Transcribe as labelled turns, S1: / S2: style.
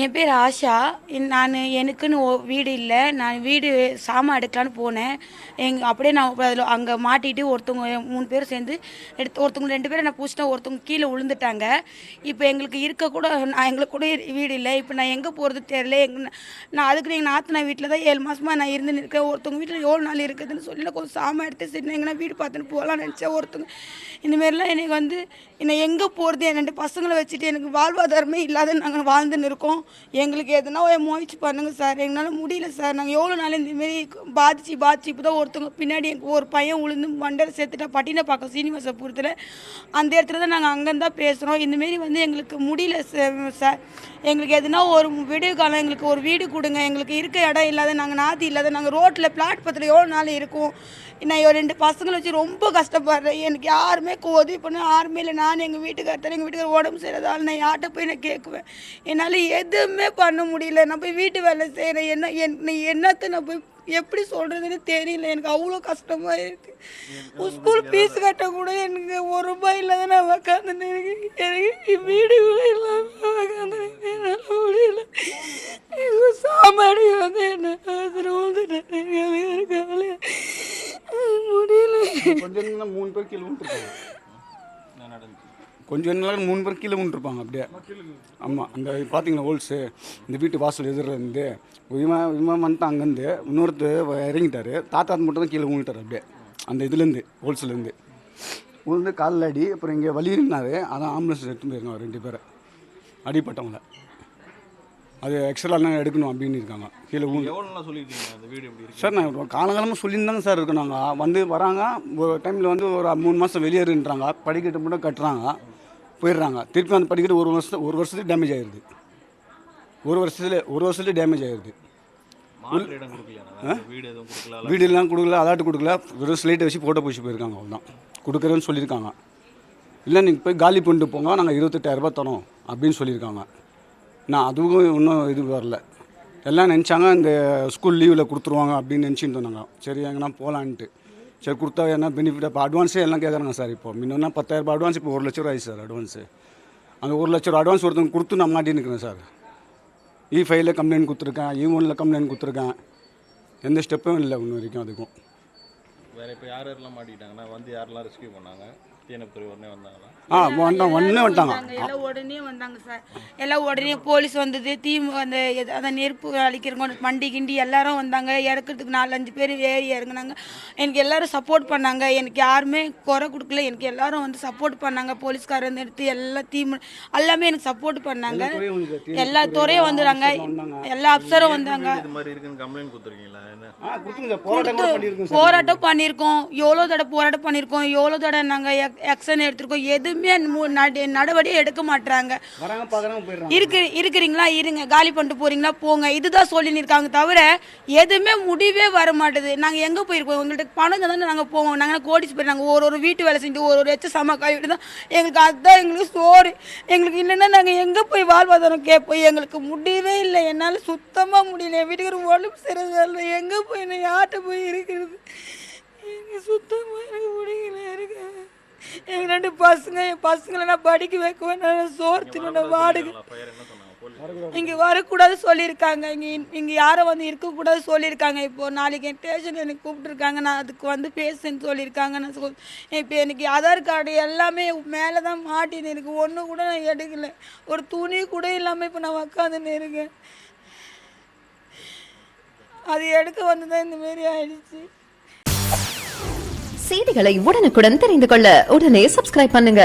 S1: என் பேர் ஆஷா. நான் எனக்குன்னு வீடு இல்லை. நான் வீடு சாமான் எடுக்கலான்னு போனேன். அப்படியே நான் அதில் அங்கே மாட்டிட்டு ஒருத்தவங்க 3 பேர் சேர்ந்து ஒருத்தவங்க 2 பேரை நான் பிடிச்சிட்டேன். ஒருத்தவங்க கீழே விழுந்துட்டாங்க. இப்போ எங்களுக்கு இருக்கக்கூட எங்களுக்கு கூட வீடு இல்லை. இப்போ நான் எங்கே போகிறது தெரியல. நான் அதுக்கு எங்கள் நாத்தனா வீட்டில் தான் 7 மாதமாக நான் இருந்து இருக்கேன். ஒருத்தவங்க வீட்டில் எவ்வளோ நாள் இருக்குதுன்னு சொல்லி நான் கொஞ்சம் சாமான் எடுத்து சரி எங்கன்னா வீடு பார்த்துன்னு போகலான்னு நினச்சேன். ஒருத்தவங்க இந்தமாரிலாம் எனக்கு என்னை எங்கே போகிறது, என் 2 பசங்களை வச்சுட்டு எனக்கு வாழ்வாதாரமே இல்லாத நாங்கள் வாழ்ந்துன்னு இருக்கோம். எங்களுக்கு எதனா முயற்சி பண்ணுங்கள் சார். எங்களால் முடியல சார். நாங்கள் எவ்வளோ நாள் இந்தமாரி பாதிச்சு இப்போ தான் ஒருத்தவங்க பின்னாடி எனக்கு ஒரு பையன் உளுந்து மண்டல சேர்த்துட்டா பட்டினப்பாக்கம் சீனிவாசபுரத்தில். அந்த இடத்துல தான் நாங்கள் அங்கேருந்து தான் பேசுகிறோம். இந்தமாரி எங்களுக்கு முடியல சார். எங்களுக்கு எதுனா ஒரு விடிய காலம் எங்களுக்கு ஒரு வீடு கொடுங்க. எங்களுக்கு இருக்க இடம் இல்லாத, நாங்கள் நாதி இல்லாத, நாங்கள் ரோட்டில் பிளாட் பத்தில் எவ்வளோ நாள் இருக்கும். நான் 2 பசங்களை வச்சு ரொம்ப கஷ்டப்படுறேன். எனக்கு யாருமே உதவி பண்ண யாருமே இல்லை. நான் எங்கள் வீட்டுக்காரர் உடம்பு செய்கிறதால நான் யார்கிட்ட போய் நான் கேட்குவேன். என்னால் எதுவுமே பண்ண முடியல. நான் போய் வீட்டு வேலை செய்கிறேன். என்னத்தை நான் போய் எப்படி சொல்கிறதுன்னு தெரியல. எனக்கு அவ்வளோ கஷ்டமாக இருக்குது. ஸ்கூல் ஃபீஸ் கட்ட கூட எனக்கு ₹1 இல்லாத நான் உக்காந்துன்னு எனக்கு வீடு கூட இல்லாமல் உக்காந்துருக்கு. என்னால் முடியல. சாமாடி என்ன முடியல.
S2: கொஞ்சம் நேரம் 3 பேர் கீழே விட்டுருப்பாங்க அப்படியே. ஆமாம், அந்த பார்த்தீங்களா ஹோல்ஸு இந்த வீட்டு வாசல் எதிர்லேருந்து இவன் வந்துட்டு அங்கேருந்து இன்னொருத்தர் இறங்கிட்டார். தாத்தா மட்டும் தான் கீழே விழுந்துட்டார் அப்படியே அந்த இதுலேருந்து ஹோல்ஸ்லேருந்து விழுந்து காலில் அடி. அப்புறம் இங்கே வலி இருந்தார். அதான் ஆம்புலன்ஸ் எடுத்துன்னு போயிருக்காங்க 2 பேரை அடிப்பட்டவங்கள. அது எக்ஸ்ட்ராலாம் எடுக்கணும் அப்படின்னு இருக்காங்க. கீழே சார் நான் காலகாலமாக சொல்லியிருந்தாங்க சார் இருக்கு. நாங்கள் வராங்க ஒரு டைமில் ஒரு 3 மாதம் வெளியேறுன்றாங்க. படிக்கட்டு மட்டும் கட்டுறாங்க, போயிடுறாங்க. திருப்பி அந்த படிக்கட்டு ஒரு வருஷத்துக்கு டேமேஜ் ஆகிடுது. ஒரு வருஷத்துலேயே டேமேஜ் ஆகிடுது. வீடெல்லாம் கொடுக்கல, அலாட்டு கொடுக்கல, வெறும் ஸ்லைட்டை வச்சு ஃபோட்டோ பிடிச்சி போயிருக்காங்க. அவ்வளோதான் கொடுக்குறேன்னு சொல்லியிருக்காங்க. இல்லை நீங்கள் போய் காலி பண்ணிட்டு போங்க, நாங்கள் 28,000 தரோம் அப்படின்னு சொல்லியிருக்காங்க. நான் அதுவும் இன்னும் இது வரல. எல்லாம் நினச்சாங்க இந்த ஸ்கூல் லீவில் கொடுத்துருவாங்க அப்படின்னு நினச்சிட்டு இருந்தாங்க. சரி எங்கன்னா போகலான்ட்டு. சரி கொடுத்தா என்ன பெனிஃபிட். இப்போ அட்வான்ஸே எல்லாம் கேட்குறாங்க சார். இப்போ முன்னா 10,000 அட்வான்ஸ், இப்போ 1 லட்ச ரூபா ஆயிடுச்சு சார் அட்வான்ஸு. அந்த 1 லட்ச ரூபா அட்வான்ஸ் ஒருத்தவங்க கொடுத்து நான் மாட்டின்னு இருக்கிறேன் சார். E5ல கம்ப்ளைண்ட் கொடுத்துருக்கேன், E1ல கம்ப்ளைண்ட் கொடுத்துருக்கேன். எந்த ஸ்டெப்பும் இல்லை இன்னும் வரைக்கும். அதுக்கும்
S3: வேறு இப்போ யாரெல்லாம் மாட்டிக்கிட்டாங்கன்னா யாரெல்லாம் ரெஸ்கியூ பண்ணாங்க? உடனே வந்தாங்களா?
S2: வந்துட்டாங்க.
S1: எல்லாம் உடனே வந்தாங்க சார். எல்லாம் உடனே போலீஸ் வந்தது. அந்த நெருப்பு அழிக்கிறவங்க வண்டி கிண்டி எல்லாரும் வந்தாங்க. இறக்கிறதுக்கு 4-5 பேர் ஏறி இறங்குனாங்க. எனக்கு எல்லாரும் சப்போர்ட் பண்ணாங்க. எனக்கு யாருமே குறை கொடுக்கல. எனக்கு எல்லாரும் சப்போர்ட் பண்ணாங்க. போலீஸ்காரன் எடுத்து எல்லாமே எனக்கு சப்போர்ட் பண்ணாங்க. எல்லா துறையும் வந்துடுறாங்க. எல்லா அப்சரும் வந்தாங்க. போராட்டம் பண்ணியிருக்கோம். எவ்வளோ தடவை போராட்டம் பண்ணியிருக்கோம். எவ்வளோ தடவை நாங்கள் ஆக்ஷன் எடுத்திருக்கோம். எதுவுமே நடவடிக்கை எடுக்க மாட்டாங்க. இருக்கிறீங்களா இருங்க, காலி பண்ணிட்டு போறீங்களா போங்க, இதுதான் சொல்லின்னு இருக்காங்க. தவிர எதுவுமே முடிவே வர மாட்டேது. நாங்கள் எங்கே போயிருக்கோம்? எங்கள்கிட்ட பணம் தானே நாங்கள் போவோம். நாங்கள் கோடிச்சு போய் நாங்கள் ஒரு வீட்டு வேலை செஞ்சு ஒரு எச்ச சம காய்விட்டு தான் எங்களுக்கு அதுதான் எங்களுக்கு சோறு. எங்களுக்கு இல்லைன்னா நாங்கள் எங்கே போய் வாழ்வாதாரம் கேட்போம். எங்களுக்கு முடியவே இல்லை. என்னால் சுத்தமாக முடியல. என் வீட்டுக்கு உடம்பு சரியில்லை. எங்கே போய் நான் யார்கிட்ட போய் இருக்கிறது? எனக்கு சுத்தமாக எனக்கு முடியல. இருக்கு எங்கள் 2 பசங்க, என் பசங்களை நான் படிக்க வைக்குவேன். நான் சோர்த்துன வாடகை இங்கே வரக்கூடாது சொல்லியிருக்காங்க. இங்கே யாரும் இருக்கக்கூடாது சொல்லியிருக்காங்க. இப்போது நாளைக்கு என் ஸ்டேஷன் எனக்கு கூப்பிட்டுருக்காங்க. நான் அதுக்கு பேசுன்னு சொல்லியிருக்காங்க. நான் இப்போ எனக்கு ஆதார் கார்டு எல்லாமே மேலே தான் மாட்டின்னு இருக்கு. ஒன்று கூட நான் எடுக்கலை. ஒரு துணி கூட இல்லாமல் இப்போ நான் உக்காந்துன்னு இருக்கேன். அது எடுக்க வந்துதான் இந்தமாரி ஆயிடுச்சு.
S4: செய்திகளை உடனுக்குடன் தெரிந்து கொள்ள உடனே சப்ஸ்கிரைப் பண்ணுங்க.